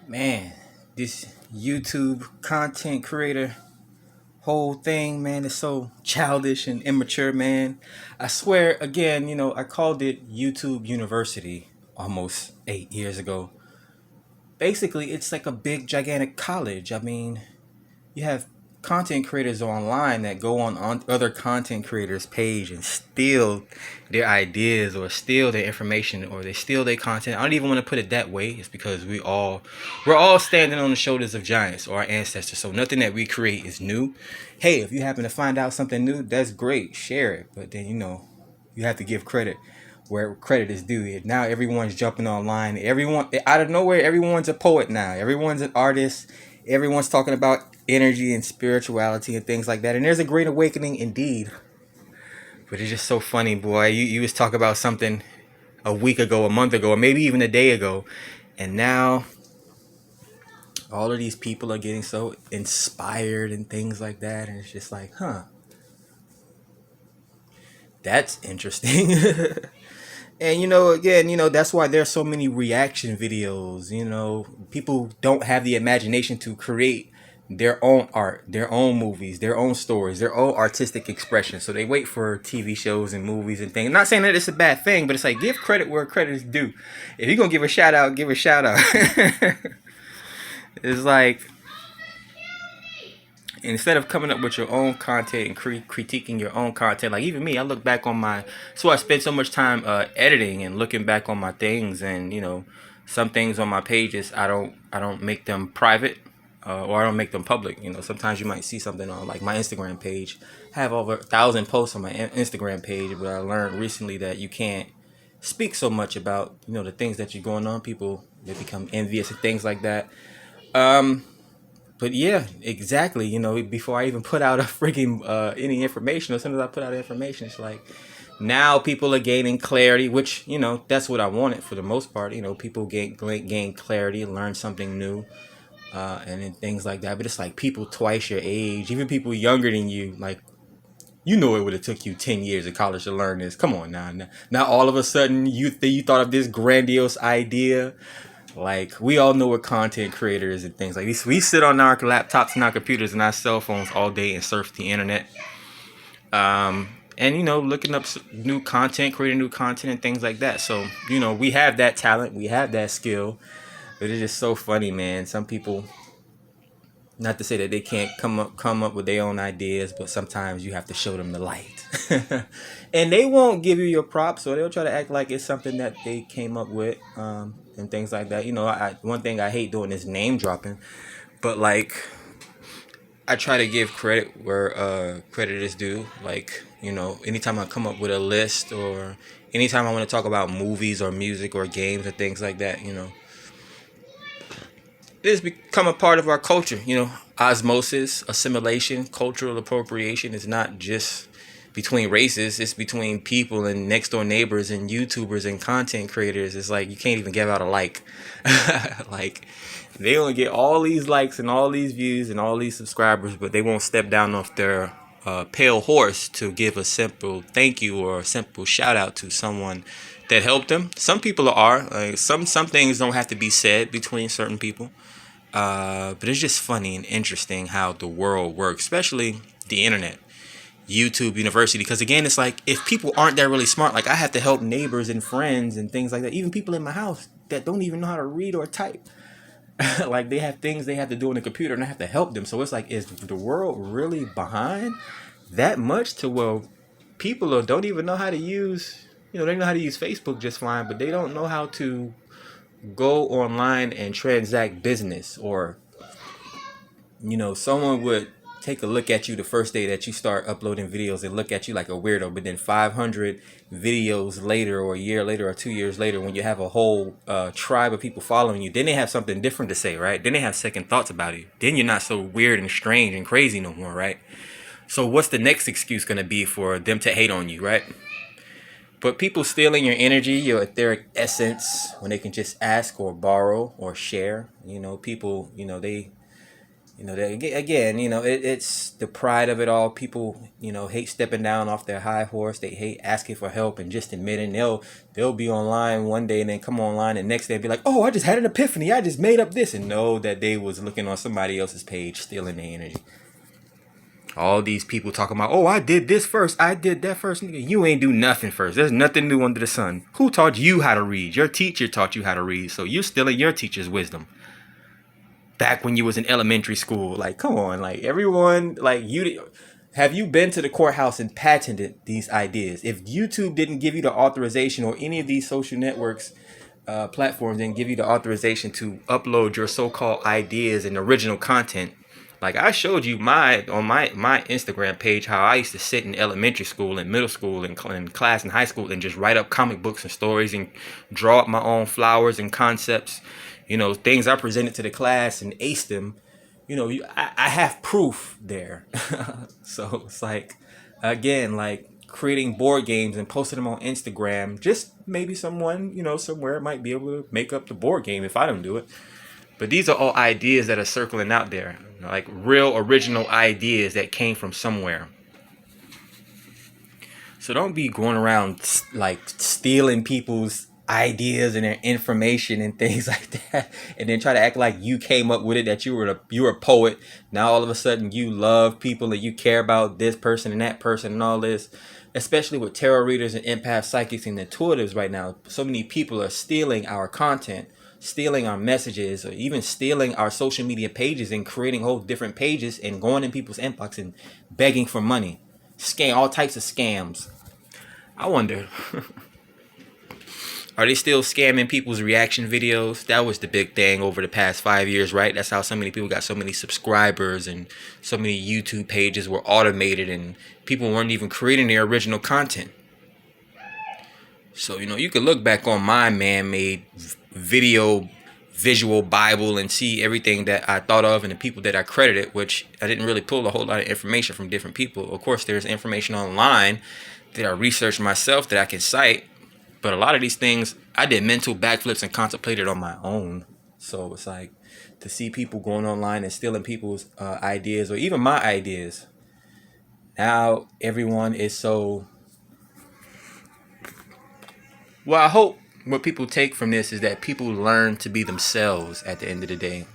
Man, this YouTube content creator whole thing, man, is so childish and immature, man. I swear, again, I called it YouTube University almost 8 years ago. Basically, it's like a big, gigantic college. I mean, you have content creators online that go on other content creators page and steal their ideas or steal their information or they steal their content. I don't even want to put it that way. It's because we're all standing on the shoulders of giants or our ancestors, so nothing that we create is new. Hey, if you happen to find out something new, that's great, share it, but then you have to give credit where credit is due. Now everyone's jumping online. Everyone out of nowhere, everyone's a poet now. Everyone's an artist. Everyone's talking about energy and spirituality and things like that. And there's a great awakening indeed. But it's just so funny, boy. You was talking about something a week ago, a month ago, or maybe even a day ago, and now all of these people are getting so inspired and things like that, and it's just like, that's interesting. And again, that's why there's so many reaction videos. People don't have the imagination to create their own art, their own movies, their own stories, their own artistic expression. So they wait for TV shows and movies and things. Not saying that it's a bad thing, but it's like give credit where credit is due. If you're gonna give a shout out, give a shout out. It's like instead of coming up with your own content and critiquing your own content, like even me, I look back on so I spend so much time editing and looking back on my things, and some things on my pages I don't make them private, or I don't make them public. Sometimes you might see something on like my Instagram page. I have over 1,000 posts on my Instagram page, but I learned recently that you can't speak so much about the things that you're going on. People, they become envious and things like that. But yeah, exactly. Before I even put out a freaking any information, as soon as I put out information, it's like now people are gaining clarity, which that's what I wanted for the most part. People gain clarity, learn something new, and then things like that. But it's like people twice your age, even people younger than you, like it would have took you 10 years of college to learn this. Come on now, now all of a sudden you thought of this grandiose idea. Like, we all know what content creators and things like this. We sit on our laptops and our computers and our cell phones all day and surf the internet. And, looking up new content, creating new content and things like that. So, we have that talent. We have that skill. But it's just so funny, man. Some people, not to say that they can't come up with their own ideas, but sometimes you have to show them the light. And they won't give you your props, or they'll try to act like it's something that they came up with, and things like that. One thing I hate doing is name dropping, but like I try to give credit where credit is due. Like, anytime I come up with a list, or anytime I want to talk about movies or music or games or things like that, it has become a part of our culture. Osmosis, assimilation, cultural appropriation is not just between races. It's between people and next door neighbors and YouTubers and content creators. It's like you can't even give out a like. Like, they only get all these likes and all these views and all these subscribers, but they won't step down off their pale horse to give a simple thank you or a simple shout out to someone that helped them. Some people are like, some things don't have to be said between certain people. But it's just funny and interesting how the world works, especially the internet, YouTube University. Because again, it's like if people aren't that really smart, like I have to help neighbors and friends and things like that, even people in my house that don't even know how to read or type. Like, they have things they have to do on the computer and I have to help them. So it's like, is the world really behind that much to where people don't even know how to use, they know how to use Facebook just fine, but they don't know how to go online and transact business, or someone would take a look at you the first day that you start uploading videos and look at you like a weirdo, but then 500 videos later, or a year later, or 2 years later, when you have a whole tribe of people following you, then they have something different to say, right? Then they have second thoughts about you. Then you're not so weird and strange and crazy no more, right? So what's the next excuse going to be for them to hate on you, right? But people stealing your energy, your etheric essence, when they can just ask or borrow or share. People, Again, it's the pride of it all. People, hate stepping down off their high horse. They hate asking for help and just admitting they'll be online one day and then come online and next day be like, oh, I just had an epiphany. I just made up this, and know that they was looking on somebody else's page, stealing their energy. All these people talking about, oh, I did this first, I did that first. Nigga, you ain't do nothing first. There's nothing new under the sun. Who taught you how to read? Your teacher taught you how to read, so you're stealing your teacher's wisdom. Back when you was in elementary school, like, come on, like, everyone, like, have you been to the courthouse and patented these ideas? If YouTube didn't give you the authorization, or any of these social networks platforms didn't give you the authorization to upload your so-called ideas and original content, like I showed you on my Instagram page how I used to sit in elementary school and middle school and class in high school and just write up comic books and stories and draw up my own flowers and concepts, things I presented to the class and aced them. I have proof there. So it's like, again, like creating board games and posting them on Instagram. Just maybe someone, somewhere might be able to make up the board game if I don't do it. But these are all ideas that are circling out there, like real original ideas that came from somewhere. So don't be going around like stealing people's ideas and their information and things like that, and then try to act like you came up with it, that you were a poet. Now all of a sudden you love people and you care about this person and that person and all this. Especially with tarot readers and empath psychics and intuitives right now, so many people are stealing our content, stealing our messages, or even stealing our social media pages and creating whole different pages and going in people's inbox and begging for money. All types of scams. I wonder, are they still scamming people's reaction videos? That was the big thing over the past 5 years, right? That's how so many people got so many subscribers, and so many YouTube pages were automated and people weren't even creating their original content. So, you could look back on my man-made visual Bible and see everything that I thought of and the people that I credited, which I didn't really pull a whole lot of information from different people. Of course, there's information online that I researched myself that I can cite, but a lot of these things I did mental backflips and contemplated on my own. So it's like, to see people going online and stealing people's ideas, or even my ideas. Now everyone is so... Well, I hope what people take from this is that people learn to be themselves at the end of the day.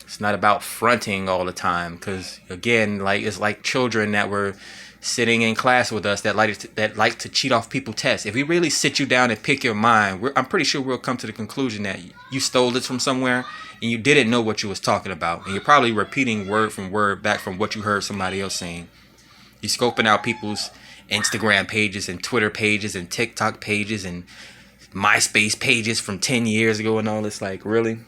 It's not about fronting all the time, because again, like, it's like children that were sitting in class with us that like to cheat off people tests. If we really sit you down and pick your mind, I'm pretty sure we'll come to the conclusion that you stole this from somewhere and you didn't know what you was talking about, and you're probably repeating word from word back from what you heard somebody else saying. You're scoping out people's Instagram pages and Twitter pages and TikTok pages and MySpace pages from 10 years ago and all this. Like, really?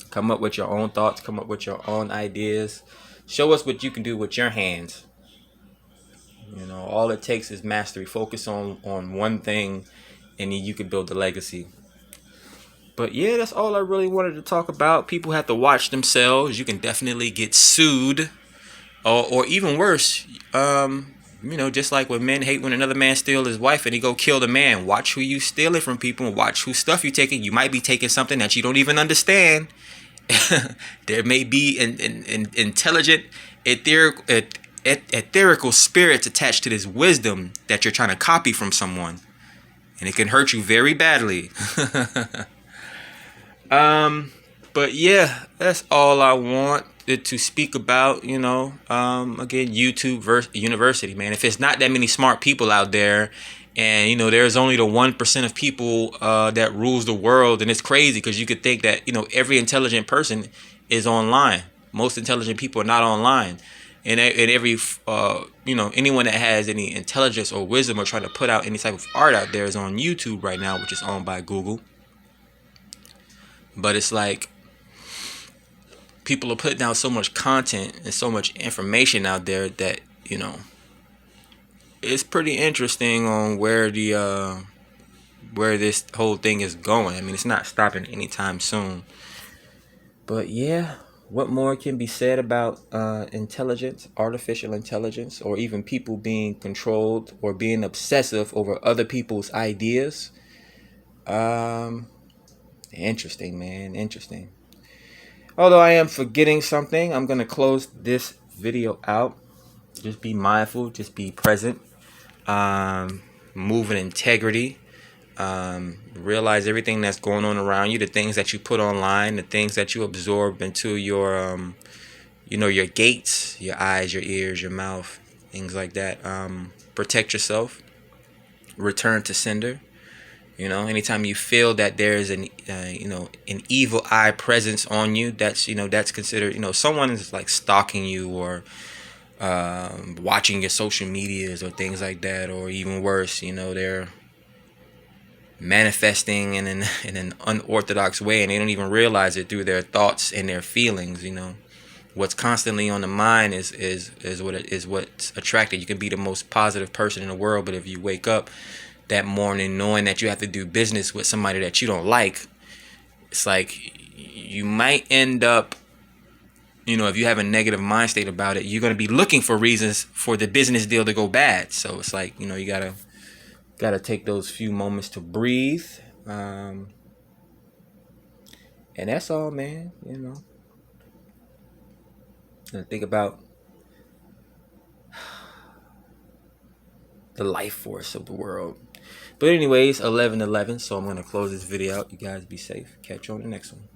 Come up with your own thoughts. Come up with your own ideas. Show us what you can do with your hands. All it takes is mastery. Focus on one thing, and then you can build a legacy. But yeah, that's all I really wanted to talk about. People have to watch themselves. You can definitely get sued, or even worse. Just like when men hate when another man steals his wife and he go kill the man. Watch who you stealing from people, and watch whose stuff you taking. You might be taking something that you don't even understand. There may be an intelligent, etherical spirits attached to this wisdom that you're trying to copy from someone, and it can hurt you very badly. But yeah, that's all I want to speak about. Again, YouTube University, man. If it's not that many smart people out there, and there's only the 1% of people that rules the world, and it's crazy because you could think that every intelligent person is online. Most intelligent people are not online, and every anyone that has any intelligence or wisdom or trying to put out any type of art out there is on YouTube right now, which is owned by Google. But it's like, people are putting out so much content and so much information out there that it's pretty interesting on where this whole thing is going. I mean, it's not stopping anytime soon. But yeah, what more can be said about intelligence, artificial intelligence, or even people being controlled or being obsessive over other people's ideas? Interesting, man. Interesting. Although I am forgetting something, I'm going to close this video out. Just be mindful, just be present, move in integrity. Realize everything that's going on around you, the things that you put online, the things that you absorb into your, your gates, your eyes, your ears, your mouth, things like that. Protect yourself. Return to sender. Anytime you feel that there's an evil eye presence on you, that's considered, someone is like stalking you, or watching your social medias or things like that, or even worse, they're manifesting in an unorthodox way, and they don't even realize it through their thoughts and their feelings. What's constantly on the mind is what's attracted. You can be the most positive person in the world, but if you wake up that morning knowing that you have to do business with somebody that you don't like, it's like you might end up, if you have a negative mind state about it, you're going to be looking for reasons for the business deal to go bad. So it's like, you gotta take those few moments to breathe, and that's all, man. And think about the life force of the world. But anyways, 11:11, so I'm gonna close this video out. You guys be safe. Catch you on the next one.